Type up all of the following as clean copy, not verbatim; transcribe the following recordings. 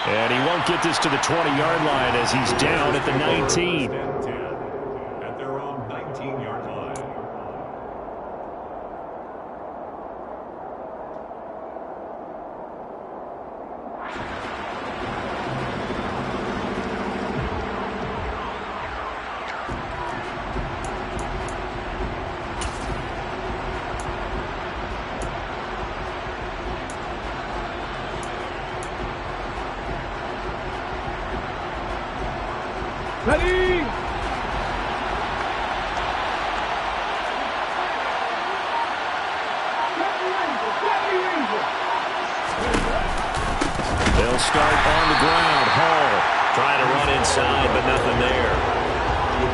And he won't get this to the 20-yard line as he's down at the 19. At their own 19-yard line. Ready! They'll start on the ground. Hall trying to run inside, but nothing there.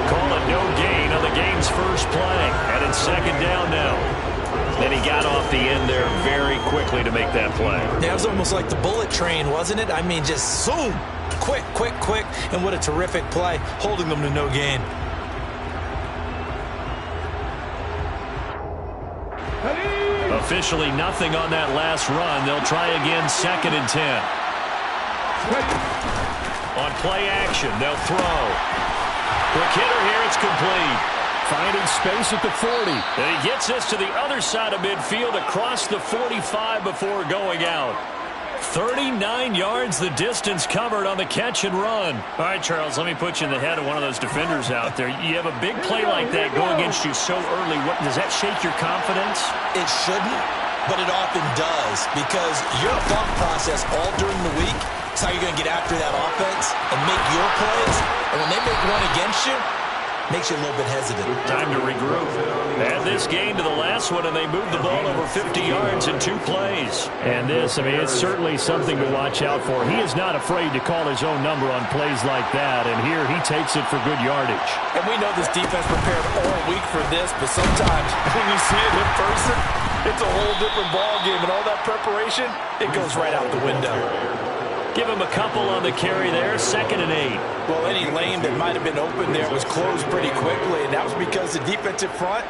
Call it no gain on the game's first play. And it's second down now. Then he got off the end there very quickly to make that play. That was almost like the bullet train, wasn't it? I mean, just zoom. Quick, quick, quick. And what a terrific play, holding them to no gain. Officially nothing on that last run. They'll try again, second and 10. On play action, they'll throw. Quick hitter here, it's complete. Finding space at the 40. And he gets this to the other side of midfield across the 45 before going out. 39 yards the distance covered on the catch and run. All right, Charles, let me put you in the head of one of those defenders out there. You have a big play like that go against you so early. Does that shake your confidence? It shouldn't, but it often does, because your thought process all during the week is how you're going to get after that offense and make your plays. And when they make one against you, makes you a little bit hesitant. Time to regroup. Add this game to the last one, and they moved the ball over 50 yards in 2 plays. And this, I mean, it's certainly something to watch out for. He is not afraid to call his own number on plays like that, and here he takes it for good yardage. And we know this defense prepared all week for this, but sometimes when you see it in person, it's a whole different ball game, and all that preparation, it goes right out the window. Give him a couple on the carry there, second and 8. Well, any lane that might have been open there was closed pretty quickly, and that was because the defensive front,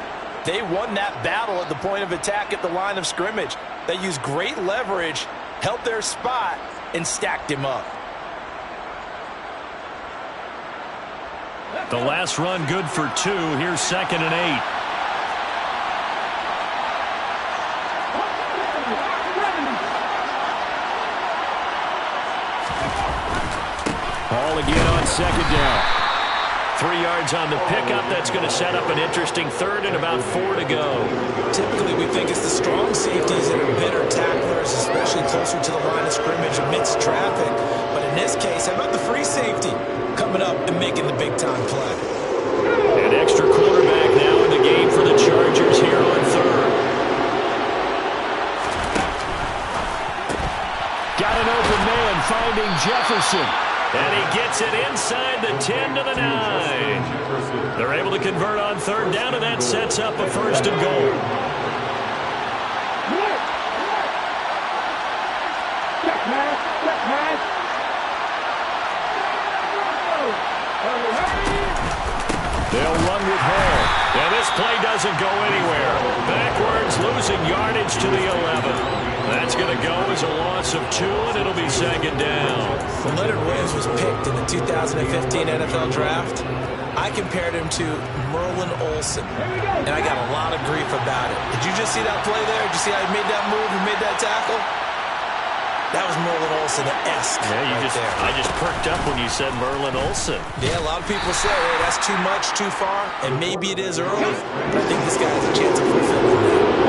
they won that battle at the point of attack at the line of scrimmage. They used great leverage, held their spot, and stacked him up. The last run good for 2. Here's second and 8. Hall again on second down. 3 yards on the pickup. That's going to set up an interesting third and about 4 to go. Typically, we think it's the strong safeties that are better tacklers, especially closer to the line of scrimmage amidst traffic. But in this case, how about the free safety coming up and making the big-time play? An extra quarterback now in the game for the Chargers here on third. Got an open man finding Jefferson. And he gets it inside the 10 to the 9. They're able to convert on third down, and that sets up a first and goal. They'll run with Hall. And this play doesn't go anywhere. Backwards, losing yardage to the 11. That's going to go as a loss of 2, and it'll be second down. When Leonard Williams was picked in the 2015 NFL Draft, I compared him to Merlin Olsen, and I got a lot of grief about it. Did you just see that play there? Did you see how he made that move and made that tackle? That was Merlin Olsen-esque. Yeah, I just perked up when you said Merlin Olsen. Yeah, a lot of people say, hey, that's too much, too far, and maybe it is early, but I think this guy has a chance of fulfilling that.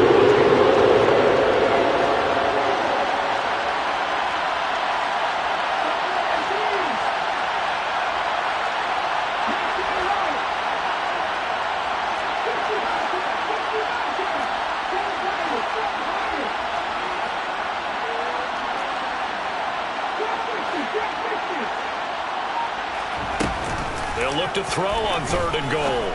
They'll look to throw on third and goal.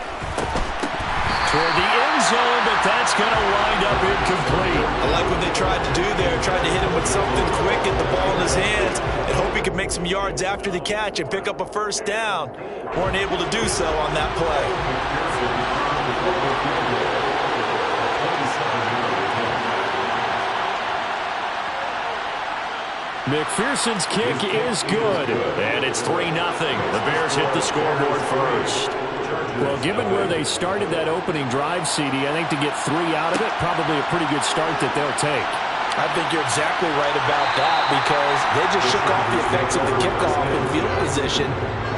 Toward the end zone, but that's going to wind up incomplete. I like what they tried to do there, tried to hit him with something quick, get the ball in his hands, and hope he could make some yards after the catch and pick up a first down. Weren't able to do so on that play. McPherson's kick is good, and it's 3-0. The Bears hit the scoreboard first. Well, given where they started that opening drive, CD, I think to get 3 out of it, probably a pretty good start that they'll take. I think you're exactly right about that because they just shook off the effects of the kickoff in field position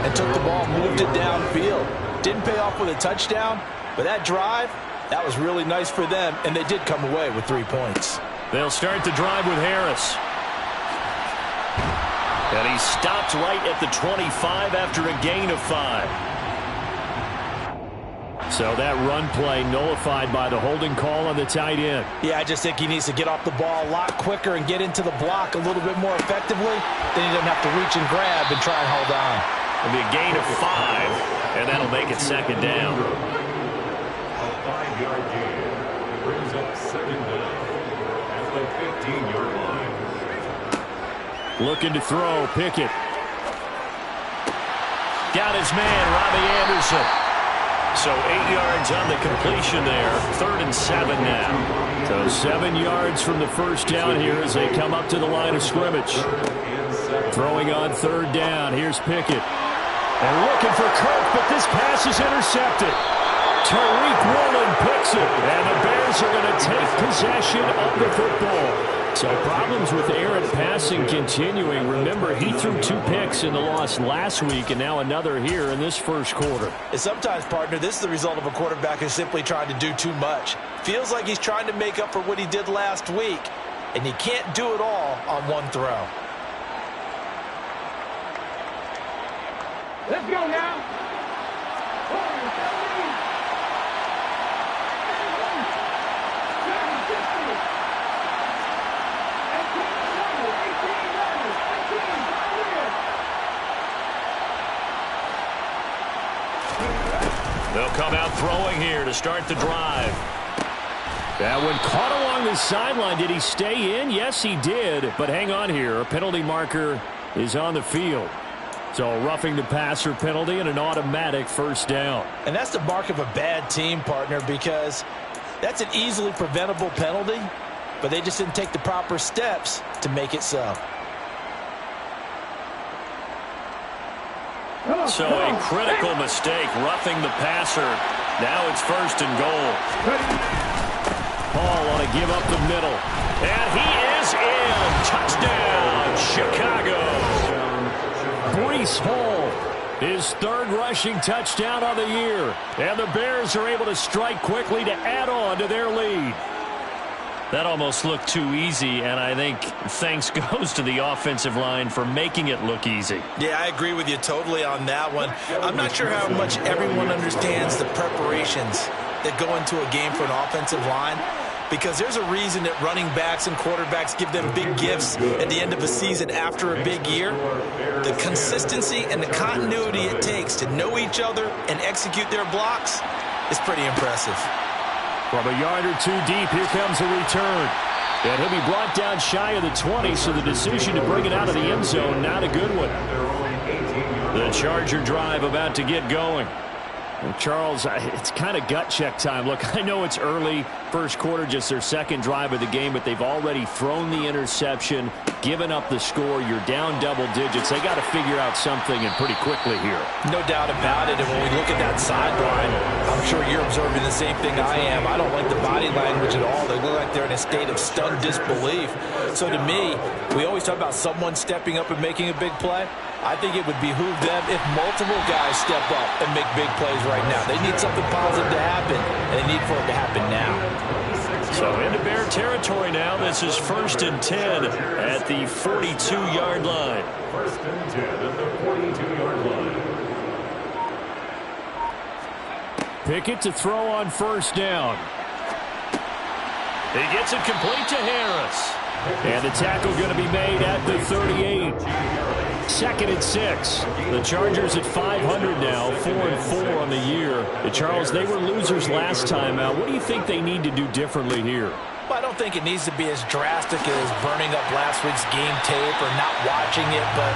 and took the ball, moved it downfield. Didn't pay off with a touchdown, but that drive, that was really nice for them, and they did come away with 3 points. They'll start the drive with Harris. And he stopped right at the 25 after a gain of 5. So that run play nullified by the holding call on the tight end. Yeah, I just think he needs to get off the ball a lot quicker and get into the block a little bit more effectively. Then he doesn't have to reach and grab and try and hold on. It'll be a gain of 5, and that'll make it 2nd down. A 5-yard gain brings up 2nd down at the 15-yard line. Looking to throw, Pickett. Got his man, Robbie Anderson. So 8 yards on the completion there. 3rd and 7 now. So 7 yards from the first down here as they come up to the line of scrimmage. Throwing on 3rd down. Here's Pickett. And looking for Kirk, but this pass is intercepted. Tariq Woolen picks it. And the Bears are going to take possession of the football. So problems with Aaron passing continuing. Remember, he threw 2 picks in the loss last week and now another here in this first quarter. And sometimes, partner, this is the result of a quarterback who's simply trying to do too much. Feels like he's trying to make up for what he did last week, and he can't do it all on one throw. Let's go now. They'll come out throwing here to start the drive. That one caught along the sideline. Did he stay in? Yes, he did. But hang on here. A penalty marker is on the field. So roughing the passer penalty and an automatic 1st down. And that's the mark of a bad team, partner, because that's an easily preventable penalty, but they just didn't take the proper steps to make it so. So a critical mistake, roughing the passer. Now it's 1st and goal. Hall want to give up the middle. And he is in. Touchdown, Chicago. Breece Hall, his 3rd rushing touchdown of the year. And the Bears are able to strike quickly to add on to their lead. That almost looked too easy, and I think thanks goes to the offensive line for making it look easy. Yeah, I agree with you totally on that one. I'm not sure how much everyone understands the preparations that go into a game for an offensive line, because there's a reason that running backs and quarterbacks give them big gifts at the end of a season after a big year. The consistency and the continuity it takes to know each other and execute their blocks is pretty impressive. From a yard or 2 deep, here comes a return. And he'll be brought down shy of the 20, so the decision to bring it out of the end zone, not a good one. The Charger drive about to get going. Well, Charles, it's kind of gut check time. Look, I know it's early, first quarter, just their 2nd drive of the game, but they've already thrown the interception, given up the score. You're down double digits. They got to figure out something, and pretty quickly here. No doubt about it. And when we look at that sideline, I'm sure you're observing the same thing I am. I don't like the body language at all. They look like they're in a state of stunned disbelief. So to me, we always talk about someone stepping up and making a big play. I think it would behoove them if multiple guys step up and make big plays right now. They need something positive to happen, and they need for it to happen now. So into Bear territory now. This is 1st and 10 at the 42-yard line. 1st and 10 at the 42-yard line. Pickett to throw on 1st down. He gets it complete to Harris. And the tackle going to be made at the 38. 2nd and 6. The Chargers at 500 now, 4-4 on the year. Charles, they were losers last time out. What do you think they need to do differently here? Well, I don't think it needs to be as drastic as burning up last week's game tape or not watching it, but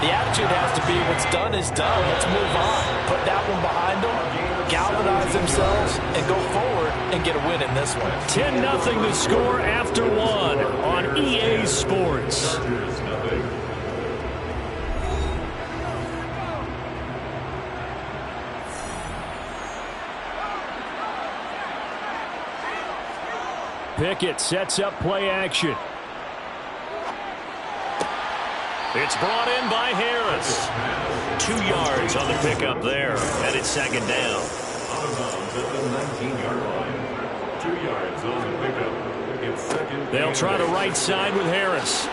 the attitude has to be what's done is done. Let's move on. Put that one behind them, galvanize themselves, and go forward and get a win in this one. 10-0 the score after 1 on EA Sports. Pickett sets up play action. It's brought in by Harris. 2 yards on the pickup there, and it's second down. Out of bounds at the 19-yard line. 2 yards on the pickup. It's second. They'll try the right side with Harris.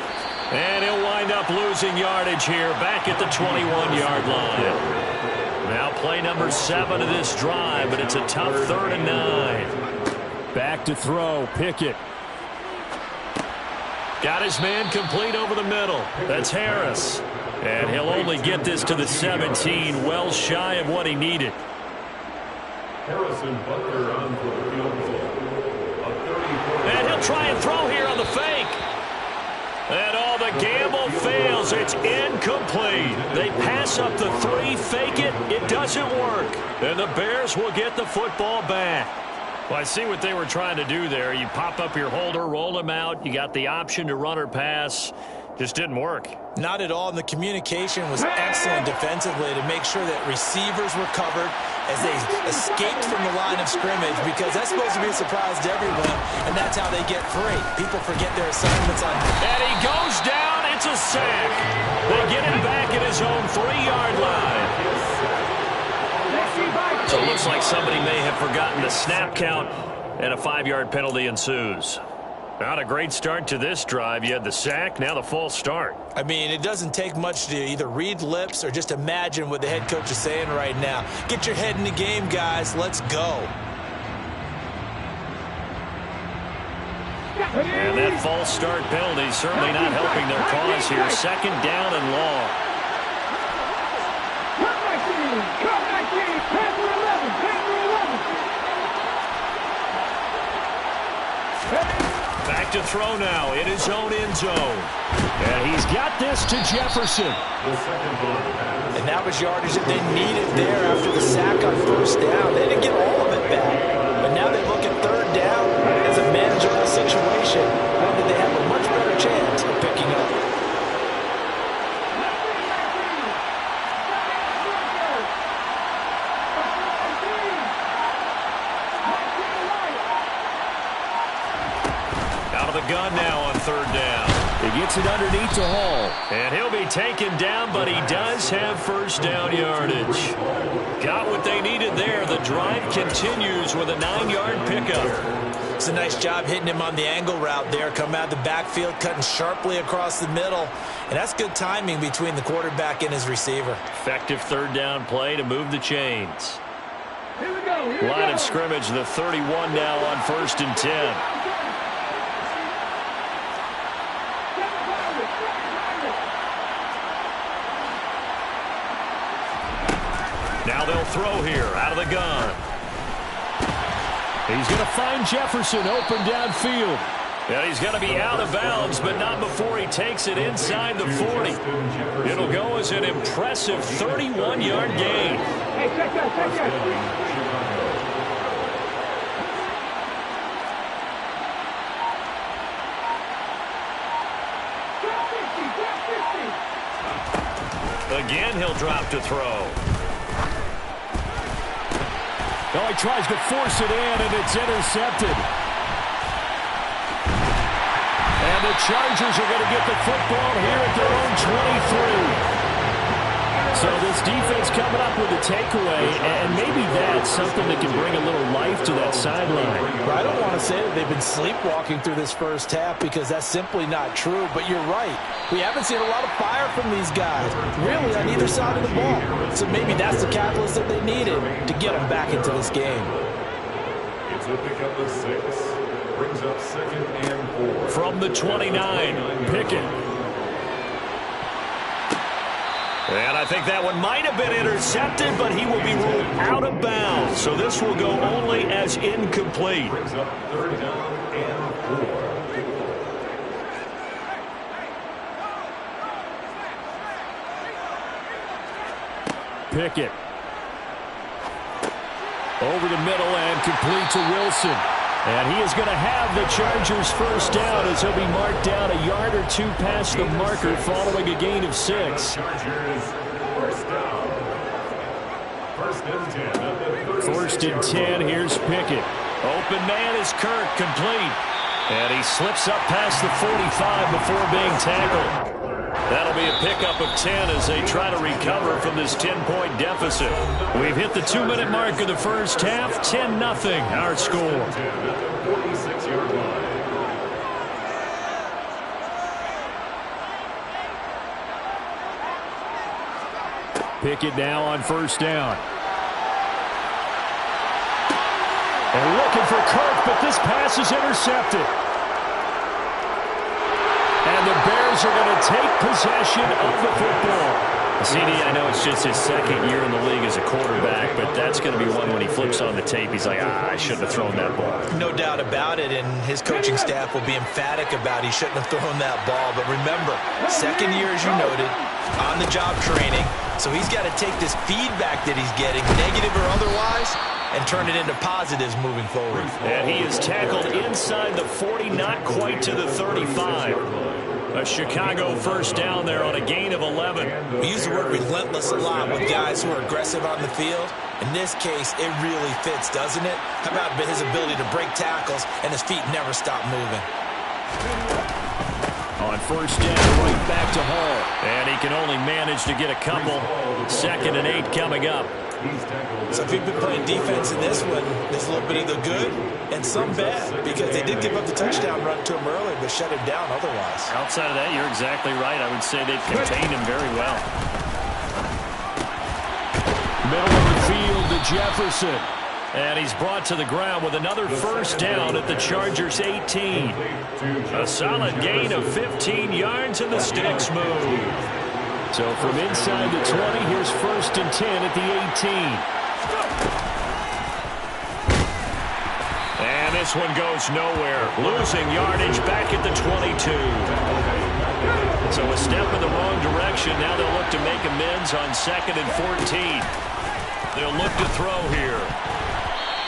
And he'll wind up losing yardage here back at the 21-yard line. Now play number 7 of this drive, but it's a tough 3rd and 9. Back to throw, Pickett. Got his man complete over the middle. That's Harris. And he'll only get this to the 17, well shy of what he needed. Harrison Butker on for the field goal. A 34. And he'll try and throw here on the fake. And all the gamble fails. It's incomplete. They pass up the 3, fake it. It doesn't work. And the Bears will get the football back. Well, I see what they were trying to do there. You pop up your holder, roll him out. You got the option to run or pass. Just didn't work. Not at all, and the communication was excellent defensively to make sure that receivers were covered as they escaped from the line of scrimmage, because that's supposed to be a surprise to everyone, and that's how they get free. People forget their assignments on. And he goes down. It's a sack. They get him back at his own 3-yard line. So it looks like somebody may have forgotten the snap count, and a 5-yard penalty ensues. Not a great start to this drive. You had the sack, now the false start. I mean, it doesn't take much to either read lips or just imagine what the head coach is saying right now. Get your head in the game, guys. Let's go. And that false start penalty certainly not helping their cause here. 2nd down and long. Back to throw now in his own end zone. And he's got this to Jefferson. And that was yardage that they needed there after the sack on 1st down. They didn't get all of it back. But now they look at 3rd down as a manageable situation, one that they have a much better chance of picking up. Gun now on 3rd down. He gets it underneath to Hall. And he'll be taken down, but he does have 1st down yardage. Got what they needed there. The drive continues with a 9-yard pickup. It's a nice job hitting him on the angle route there. Come out of the backfield, cutting sharply across the middle. And that's good timing between the quarterback and his receiver. Effective 3rd down play to move the chains. Line of scrimmage, the 31 now on 1st and 10. Now they'll throw here out of the gun. He's going to find Jefferson open downfield. And he's going to be out of bounds, but not before he takes it inside the 40. It'll go as an impressive 31-yard gain. Hey, check that. Again, he'll drop to throw. Oh, he tries to force it in, and it's intercepted. And the Chargers are going to get the football here at their own 23. So this defense coming up with a takeaway, and maybe that's something that can bring a little life to that sideline. I don't want to say that they've been sleepwalking through this first half, because that's simply not true, but you're right. We haven't seen a lot of fire from these guys, really, on either side of the ball. So maybe that's the catalyst that they needed to get them back into this game. It's a pickup of 6. Brings up 2nd and 4. From the 29, Pickett. And I think that one might have been intercepted, but he will be ruled out of bounds. So this will go only as incomplete. Brings up 3rd down and 4. Pickett. Over the middle and complete to Wilson. And he is going to have the Chargers' 1st down as he'll be marked down a yard or 2 past the marker following a gain of 6. Chargers, 1st down. 1st and 10. 1st and 10, here's Pickett. Open man is Kirk, complete. And he slips up past the 45 before being tackled. That'll be a pickup of 10 as they try to recover from this 10-point deficit. We've hit the 2-minute mark of the first half. 10-0 our score. 46-yard line. Pickett now on first down. And looking for Kirk, but this pass is intercepted. And the Bears are going to take possession of the football. CD, I know it's just his second year in the league as a quarterback, but that's going to be one when he flips on the tape. He's like, I shouldn't have thrown that ball. No doubt about it, and his coaching staff will be emphatic about he shouldn't have thrown that ball. But remember, second year, as you noted, on-the-job training. So he's got to take this feedback that he's getting, negative or otherwise, and turn it into positives moving forward. And he is tackled inside the 40, not quite to the 35. A Chicago first down there on a gain of 11. We use the word relentless a lot with guys who are aggressive on the field. In this case, it really fits, doesn't it? How about his ability to break tackles and his feet never stop moving? On first down, right back to Hall. And he can only manage to get a couple. 2nd and 8 coming up. So if you've been playing defense in this one, there's a little bit of the good and some bad, because they did give up the touchdown run to him early, but shut him down otherwise. Outside of that, you're exactly right. I would say they've contained him very well. Middle of the field to Jefferson. And he's brought to the ground with another first down at the Chargers' 18. A solid gain of 15 yards, and the sticks move. So from inside the 20, here's 1st and 10 at the 18. And this one goes nowhere. Losing yardage back at the 22. So a step in the wrong direction. Now they'll look to make amends on 2nd and 14. They'll look to throw here.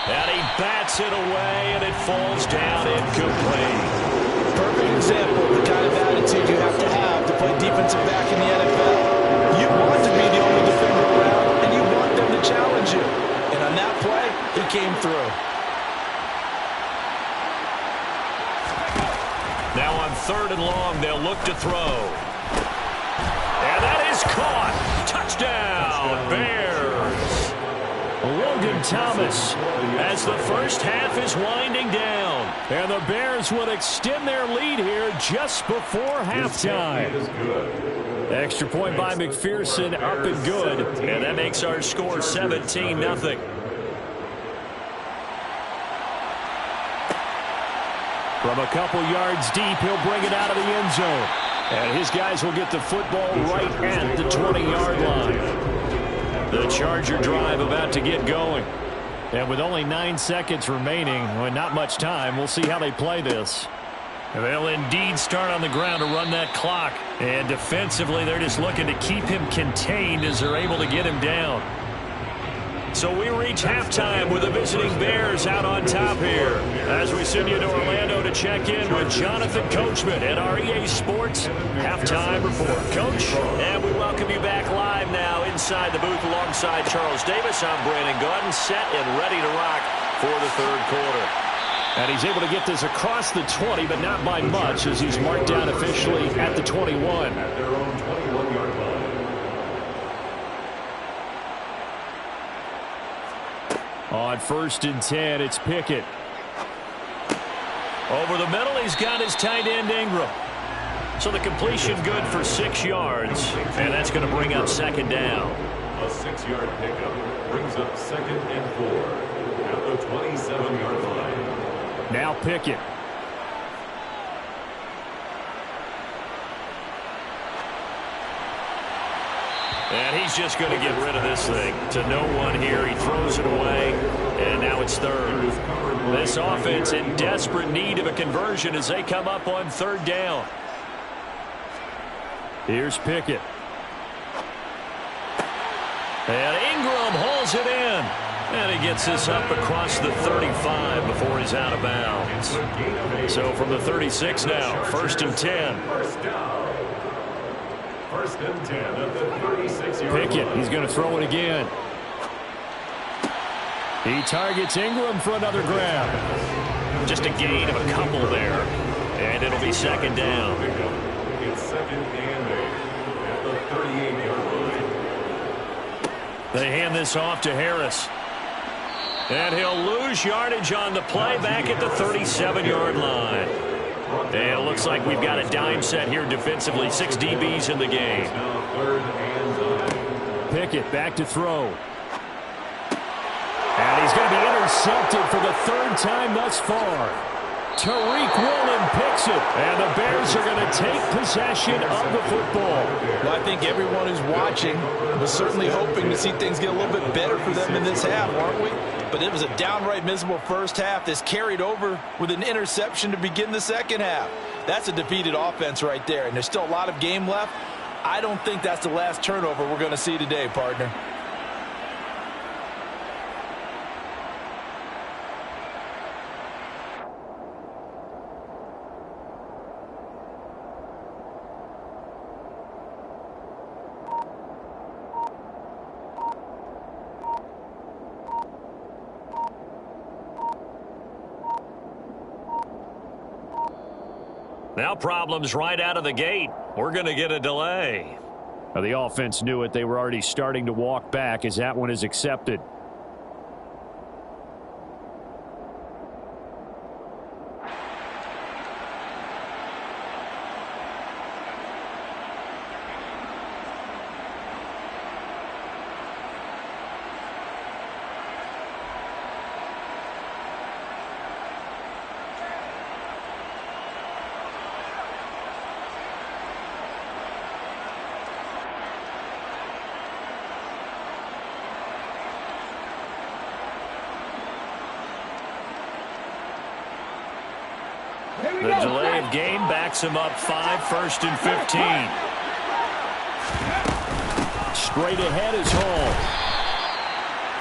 And he bats it away, and it falls down incomplete. Perfect example of the kind of attitude you have to play defensive back in the NFL. You want to be the only defender around, and you want them to challenge you. And on that play, he came through. Now on 3rd and long, they'll look to throw. And that is caught. Touchdown, Bears. Logan Thomas as the first half is winding down. And the Bears will extend their lead here just before halftime. Extra point by McPherson, up and good. And that makes our score 17-0. From a couple yards deep, he'll bring it out of the end zone. And his guys will get the football right at the 20-yard line. The Charger drive about to get going. And with only 9 seconds remaining, well, not much time, we'll see how they play this. They'll indeed start on the ground to run that clock. And defensively, they're just looking to keep him contained as they're able to get him down. So we reach halftime with the visiting Bears out on top here. As we send you to Orlando to check in with Jonathan Coachman at our EA Sports Halftime Report. Coach, and we welcome you back live now inside the booth alongside Charles Davis. I'm Brandon Gaudin, set and ready to rock for the 3rd quarter. And he's able to get this across the 20, but not by much, as he's marked down officially at the 21. At their own 21-yard line. On 1st and 10, it's Pickett. Over the middle, he's got his tight end Ingram. So the completion good for 6 yards, and that's going to bring up 2nd down. A 6-yard pickup brings up 2nd and 4 at the 27-yard line. Now Pickett. And he's just going to get rid of this thing to no one here. He throws it away, and now it's 3rd. This offense in desperate need of a conversion as they come up on 3rd down. Here's Pickett. And Ingram hauls it in. And he gets this up across the 35 before he's out of bounds. So from the 36 now, 1st and 10. First down. 1st and 10 at the 36-yard line. Pickett, he's going to throw it again. He targets Ingram for another grab. just a gain of a couple there. And it'll be second down. It's second and 8 at the 38-yard line. They hand this off to Harris. And he'll lose yardage on the play back at the 37-yard line. And it looks like we've got a dime set here defensively. 6 DBs in the game. Now third and 9. Pickett back to throw. And he's going to be intercepted for the 3rd time thus far. Tariq Woolen picks it, and the Bears are going to take possession of the football. Well, I think everyone who's watching was certainly hoping to see things get a little bit better for them in this half, aren't we? But it was a downright miserable first half that's carried over with an interception to begin the second half. That's a defeated offense right there, and there's still a lot of game left. I don't think that's the last turnover we're going to see today, partner. Now problems right out of the gate. We're going to get a delay. Now, the offense knew it. They were already starting to walk back as that one is accepted. The delay of game backs him up 5, 1st and 15. Straight ahead is Hall.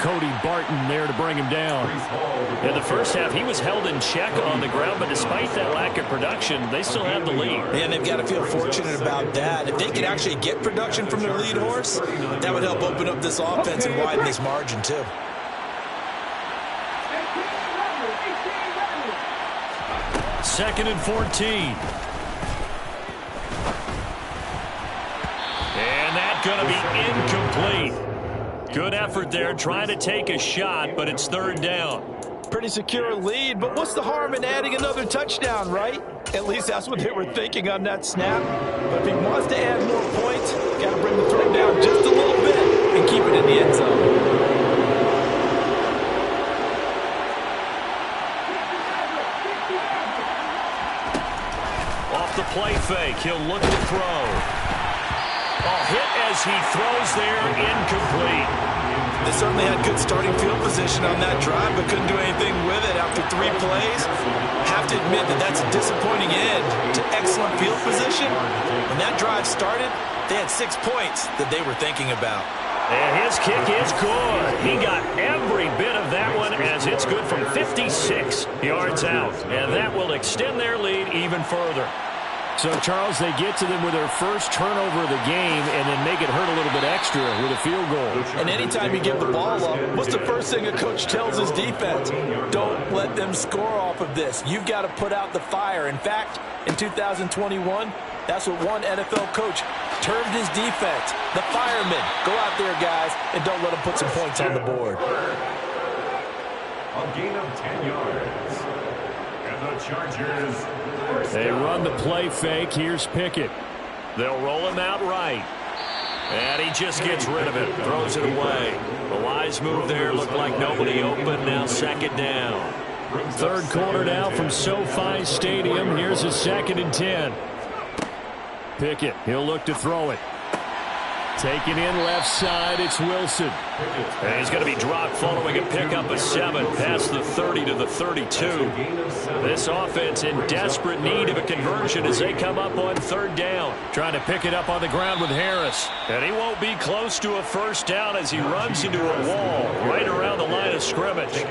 Cody Barton there to bring him down. In the first half, he was held in check on the ground, but despite that lack of production, they still have the lead. And they've got to feel fortunate about that. If they could actually get production from their lead horse, that would help open up this offense and widen this margin too. Second and 14. And that's going to be incomplete. Good effort there trying to take a shot, but it's 3rd down. Pretty secure lead, but what's the harm in adding another touchdown, right? At least that's what they were thinking on that snap. But if he wants to add more points, got to bring the throw down just a little bit and keep it in the end zone. The play fake. He'll look to throw. A hit as he throws there, incomplete. They certainly had good starting field position on that drive, but couldn't do anything with it after 3 plays. Have to admit that that's a disappointing end to excellent field position. When that drive started, they had 6 points that they were thinking about. And his kick is good. He got every bit of that one as it's good from 56 yards out. And that will extend their lead even further. So, Charles, they get to them with their first turnover of the game and then make it hurt a little bit extra with a field goal. And anytime you give the ball up, what's the first thing a coach tells his defense? Don't let them score off of this. You've got to put out the fire. In fact, in 2021, that's what one NFL coach termed his defense. The firemen. Go out there, guys, and don't let them put some points on the board. A gain of 10 yards. And the Chargers... They run the play fake. Here's Pickett. They'll roll him out right. And he just gets rid of it. Throws it away. The wise move there. Looked like nobody open. Now 2nd down. 3rd quarter now from SoFi Stadium. Here's a 2nd and 10. Pickett. He'll look to throw it. Taken in left side, it's Wilson. And he's going to be dropped following a pickup of 7 past the 30 to the 32. This offense in desperate need of a conversion as they come up on 3rd down. Trying to pick it up on the ground with Harris. And he won't be close to a 1st down as he runs into a wall right around the line of scrimmage.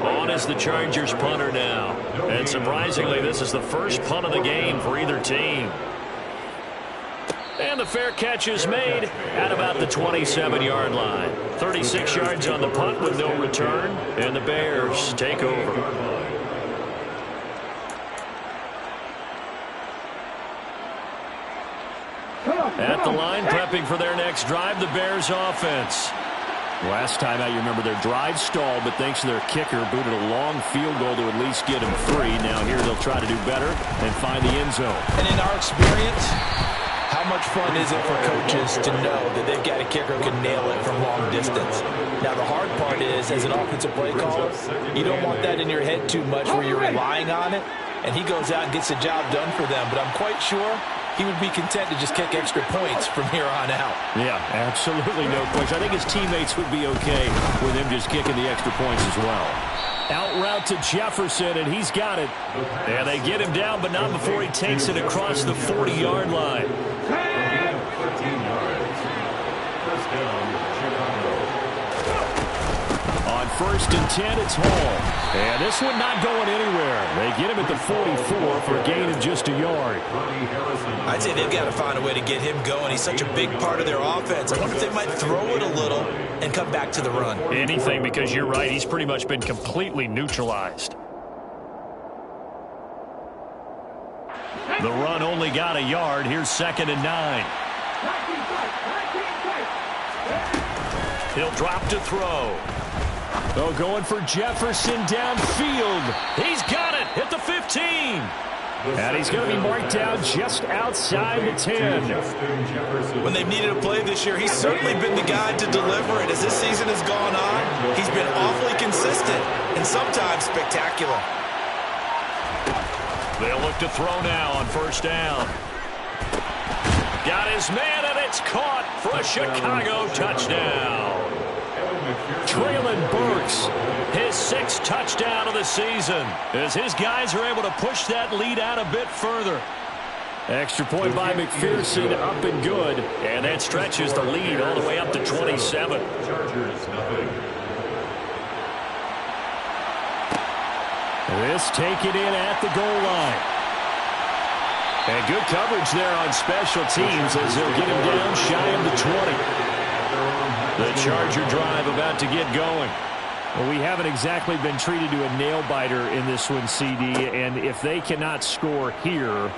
On is the Chargers punter now. And surprisingly, this is the first punt of the game for either team. And the fair catch is made at about the 27-yard line. 36 yards on the punt with no return. And the Bears take over. prepping for their next drive, the Bears offense. Last time out, you remember their drive stalled, but thanks to their kicker, booted a long field goal to at least get him free. Now here they'll try to do better and find the end zone. And in our experience, how much fun is it for coaches to know that they've got a kicker who can nail it from long distance? Now, the hard part is, as an offensive play caller, you don't want that in your head too much where you're relying on it, and he goes out and gets the job done for them. But I'm quite sure he would be content to just kick extra points from here on out. Yeah, absolutely no question. I think his teammates would be okay with him just kicking the extra points as well. Out route to Jefferson, and he's got it. And they get him down, but not before he takes it across the 40-yard line. 15 yards. First down, Chicago. On 1st and 10, it's Hall. And this one not going anywhere. They get him at the 44 for a gain of just a yard. I'd say they've got to find a way to get him going. He's such a big part of their offense. I wonder if they might throw it a little and come back to the run. Anything, because you're right. He's pretty much been completely neutralized. The run only got a yard. Here's 2nd and 9. He'll drop to throw. Oh, going for Jefferson downfield. He's got it at the 15. And he's going to be marked down just outside the 10. When they've needed a play this year, he's certainly been the guy to deliver it. As this season has gone on, he's been awfully consistent and sometimes spectacular. They'll look to throw now on 1st down. Got his man, and it's caught for a Chicago touchdown. Traylon Burks, his 6th touchdown of the season, as his guys are able to push that lead out a bit further. Extra point by McPherson, up and good. And that stretches the lead all the way up to 27. Chargers, nothing. This taken in at the goal line. And good coverage there on special teams as they'll get him down shy of the 20. The Charger drive about to get going. Well, we haven't exactly been treated to a nail-biter in this one, CD, and if they cannot score here,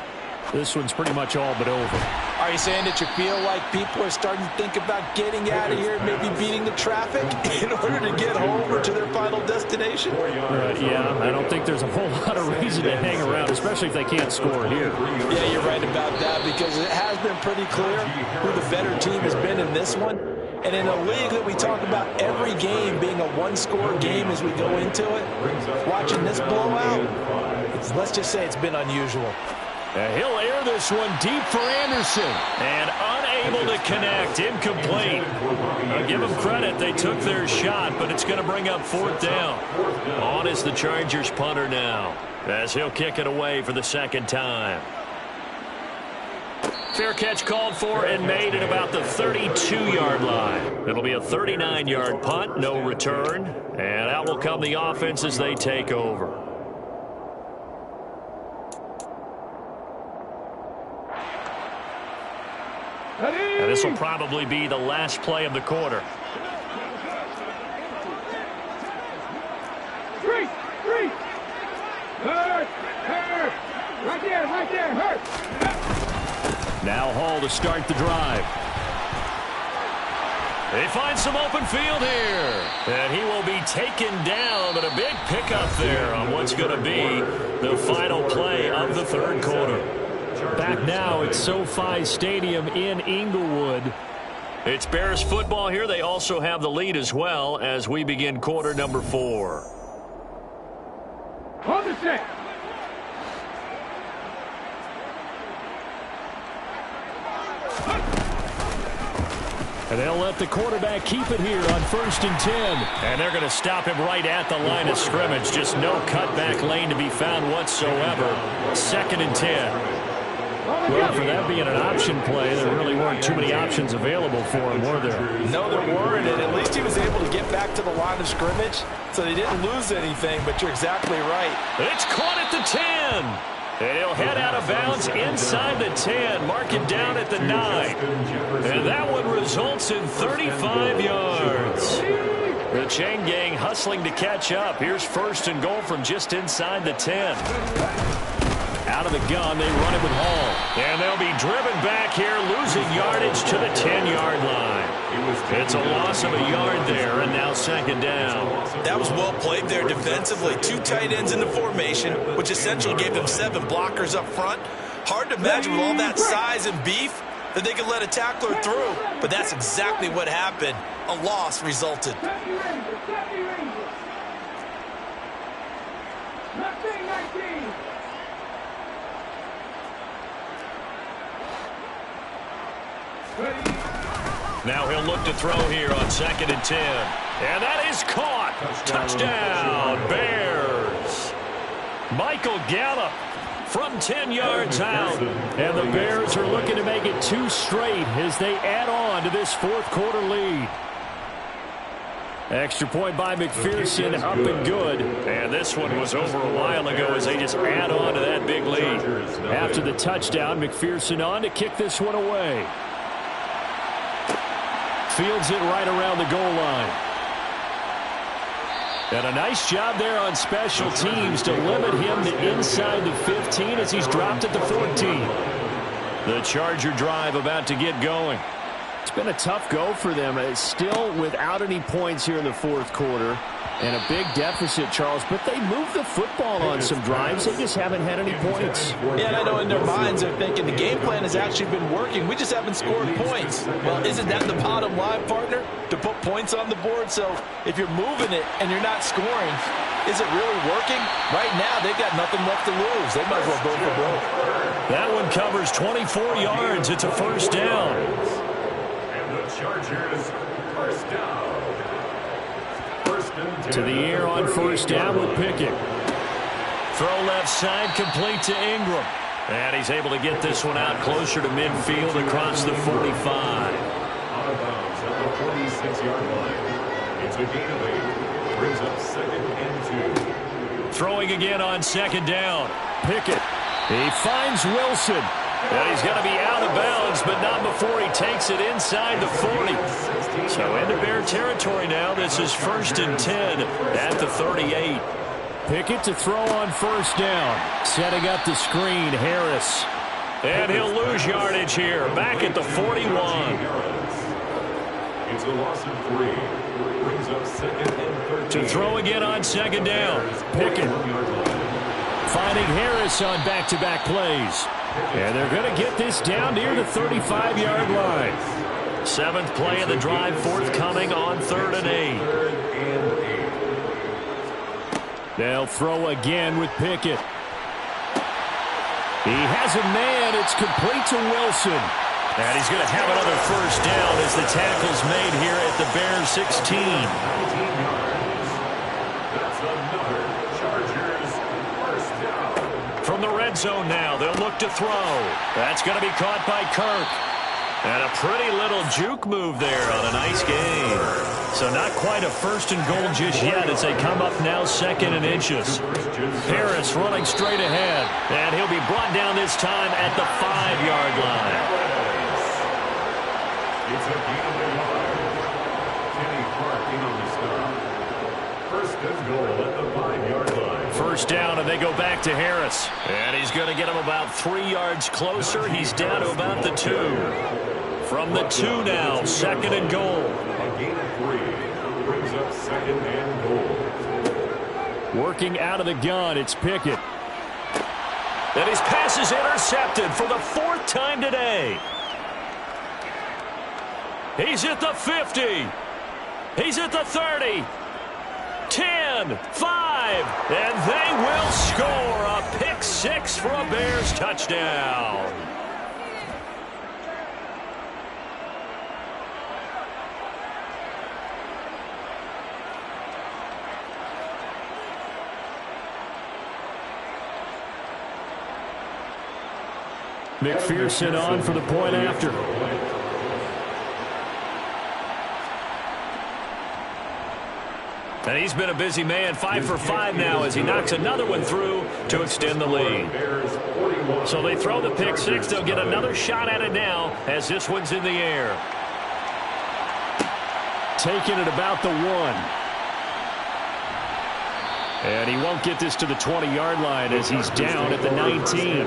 this one's pretty much all but over. Are you saying that you feel like people are starting to think about getting out of here, maybe beating the traffic in order to get home or to their final destination? Yeah, I don't think there's a whole lot of reason to hang around, especially if they can't score here. Yeah, you're right about that, because it has been pretty clear who the better team has been in this one. And in a league that we talk about every game being a one-score game as we go into it, watching this blowout, let's just say it's been unusual. He'll air this one deep for Anderson. And unable to connect. Incomplete. I'll give them credit. They took their shot, but it's going to bring up 4th down. On is the Chargers punter now, as he'll kick it away for the 2nd time. Fair catch called for and made at about the 32-yard line. It'll be a 39-yard punt, no return. And out will come the offense as they take over. And this will probably be the last play of the quarter. Three. Hurt. Right there, hurt. Now Hall to start the drive. They find some open field here. And he will be taken down, but a big pickup there on what's going to be the final play of the 3rd quarter. Back now at SoFi Stadium in Inglewood. It's Bears football here. They also have the lead as well as we begin quarter number 4. Hold the set. And they'll let the quarterback keep it here on 1st and 10. And they're going to stop him right at the line of scrimmage. Just no cutback lane to be found whatsoever. 2nd and 10. Well, for that being an option play, there really weren't too many options available for him, were there? No, there weren't, and at least he was able to get back to the line of scrimmage, so they didn't lose anything, but you're exactly right. It's caught at the 10. And he'll head out of bounds inside the 10, mark it down at the 9. And that one results in 35 yards. The chain gang hustling to catch up. Here's 1st and goal from just inside the 10. Out of the gun, they run it with Hall. And they'll be driven back here, losing yardage to the 10-yard line. It's a loss of a yard there, and now second down. That was well played there defensively. 2 tight ends in the formation, which essentially gave them 7 blockers up front. Hard to imagine with all that size and beef that they could let a tackler through, but that's exactly what happened. A loss resulted. Now he'll look to throw here on 2nd and 10. And that is caught. Touchdown, Bears. Michael Gallup from 10 yards out. And the Bears are looking to make it 2 straight as they add on to this 4th quarter lead. Extra point by McPherson, up and good. And this one was over a while ago as they just add on to that big lead. After the touchdown, McPherson on to kick this one away. Fields it right around the goal line. And a nice job there on special teams to limit him to inside the 15 as he's dropped at the 14. The Charger drive about to get going. It's been a tough go for them. It's still without any points here in the 4th quarter. And a big deficit, Charles. But they moved the football on some drives. They just haven't had any points. Yeah, and I know in their minds they're thinking the game plan has actually been working. We just haven't scored points. Well, isn't that the bottom line, partner? To put points on the board. So if you're moving it and you're not scoring, is it really working? Right now, they've got nothing left to lose. They might as well go for broke. That one covers 24 yards. It's a first down. And the Chargers, first down. To the air on first down with Pickett. Throw left side, complete to Ingram. And he's able to get this one out closer to midfield across the 45. Out of bounds at the 46-yard line. It's a gain of 8. Brings up 2nd and 2. Throwing again on 2nd down. Pickett. He finds Wilson. And he's going to be out of bounds, but not before he takes it inside the 40. So into Bear territory now. This is 1st and 10 at the 38. Pickett to throw on first down. Setting up the screen, Harris. And he'll lose yardage here. Back at the 41. It's a loss of 3. Brings up 2nd and 13. To throw again on 2nd down. Pickett. Finding Harris on back-to-back plays. And they're going to get this down near the 35-yard line. 7th play of the drive, forthcoming on 3rd and 8. They'll throw again with Pickett. He has a man. It's complete to Wilson. And he's going to have another first down as the tackle's made here at the Bears 16. That's another Chargers first down. From the red zone now, they'll look to throw. That's going to be caught by Kirk. And a pretty little juke move there on a nice game. So not quite a 1st and goal just yet as they come up now 2nd and inches. Harris running straight ahead. And he'll be brought down this time at the 5-yard line. It's a gain of 1. Kenny Clark in on the stop. 1st and goal at the 5-yard line. First down, and they go back to Harris. And he's going to get him about 3 yards closer. He's down to about the 2. From the 2 now, 2nd and goal. A gain of 3. Brings up 2nd and goal. Working out of the gun, it's Pickett. And his pass is intercepted for the 4th time today. He's at the 50. He's at the 30. 10, 5, and they will score a pick 6 for a Bears touchdown. McPherson on for the point after. And he's been a busy man, 5 for 5 now as he knocks another one through to extend the lead. So they throw the pick 6. They'll get another shot at it now as this one's in the air. Taking it about the 1. And he won't get this to the 20-yard line as he's down at the 19.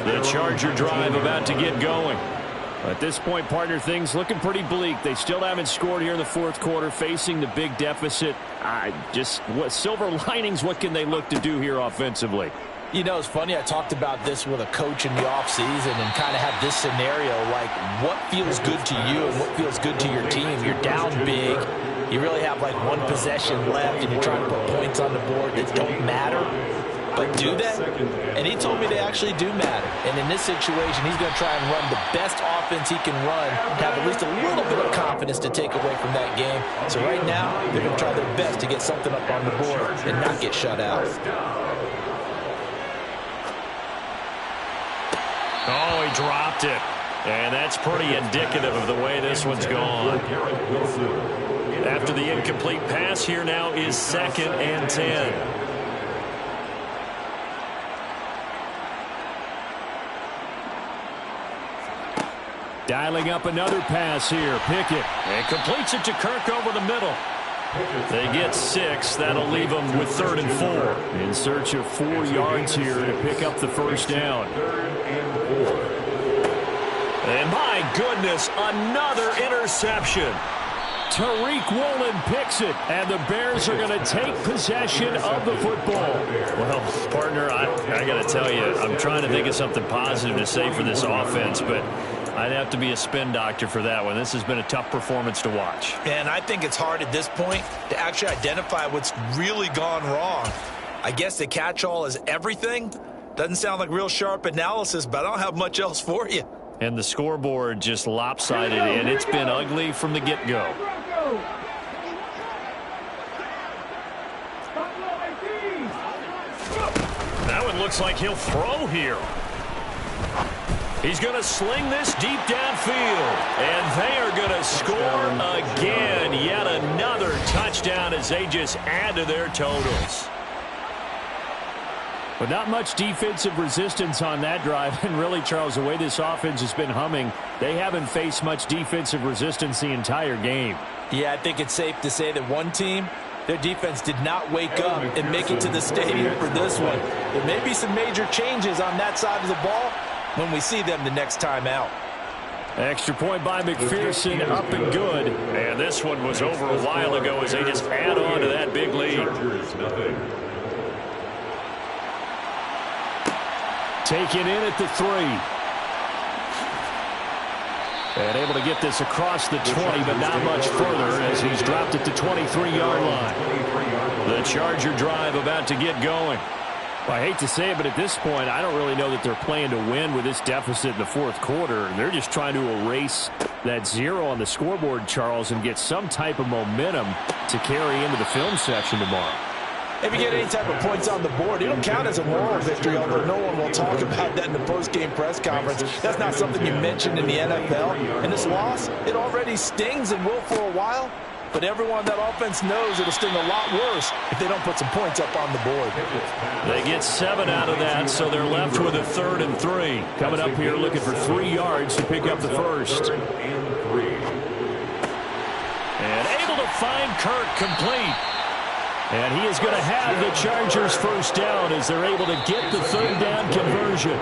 The Charger drive about to get going. At this point, partner, things looking pretty bleak. They still haven't scored here in the fourth quarter, facing the big deficit. What silver linings, what can they look to do here offensively? You know, it's funny, I talked about this with a coach in the offseason and kind of had this scenario, like what feels good to you and what feels good to your team. You're down big. You really have like one possession left and you're trying to put points on the board that don't matter. But do they? And he told me they actually do matter. And in this situation, he's going to try and run the best offense he can run, have at least a little bit of confidence to take away from that game. So right now, they're going to try their best to get something up on the board and not get shut out. Oh, he dropped it. And that's pretty indicative of the way this one's gone. After the incomplete pass, here now is 2nd and 10. Dialing up another pass here. Pickett. And completes it to Kirk over the middle. They get 6. That'll leave them with 3rd and 4. In search of 4 yards here to pick up the first down. And my goodness, another interception. Tariq Woolen picks it, and the Bears are going to take possession of the football. Well, partner, I got to tell you, I'm trying to think of something positive to say for this offense, but I'd have to be a spin doctor for that one. This has been a tough performance to watch. And I think it's hard at this point to actually identify what's really gone wrong. I guess the catch-all is everything. Doesn't sound like real sharp analysis, but I don't have much else for you. And the scoreboard just lopsided, and it's been ugly from the get-go. That one looks like he'll throw here. He's going to sling this deep downfield, and they are going to score again. Yet another touchdown as they just add to their totals. But not much defensive resistance on that drive. And really, Charles, the way this offense has been humming, they haven't faced much defensive resistance the entire game. Yeah, I think it's safe to say that one team, their defense did not wake up and make it to the stadium for this one. There may be some major changes on that side of the ball when we see them the next time out. Extra point by McPherson, up and good. And this one was over a while ago as they just add on to that big lead. Taken in at the 3. And able to get this across the 20, but not much further as he's dropped at the 23-yard line. The Charger drive about to get going. Well, I hate to say it, but at this point, I don't really know that they're playing to win with this deficit in the fourth quarter. They're just trying to erase that 0 on the scoreboard, Charles, and get some type of momentum to carry into the film section tomorrow. If you get any type of points on the board, it'll count as a moral victory, although no one will talk about that in the post-game press conference. That's not something you mentioned in the NFL. And this loss, it already stings and will for a while. But everyone on that offense knows it'll sting a lot worse if they don't put some points up on the board. They get 7 out of that, so they're left with a 3rd and 3. Coming up here looking for 3 yards to pick up the first. And able to find Kirk complete. And he is going to have the Chargers first down as they're able to get the 3rd down conversion.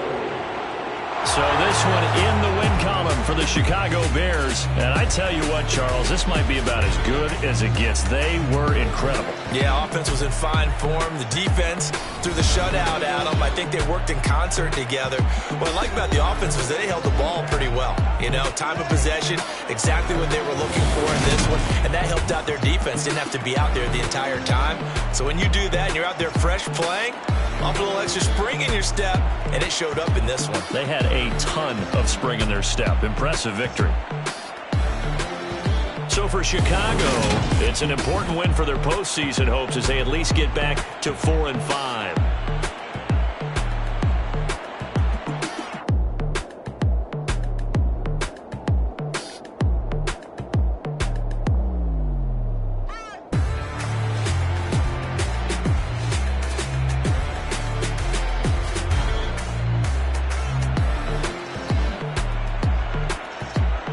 So this one in the win column for the Chicago Bears. And I tell you what, Charles, this might be about as good as it gets. They were incredible. Yeah, offense was in fine form. The defense threw the shutout at them. I think they worked in concert together. What I like about the offense was they held the ball pretty well. You know, time of possession, exactly what they were looking for in this one. And that helped out their defense. Didn't have to be out there the entire time. So when you do that and you're out there fresh playing, off a little extra spring in your step, and it showed up in this one. They had a ton of spring in their step. Impressive victory. So for Chicago, it's an important win for their postseason hopes as they at least get back to 4-5.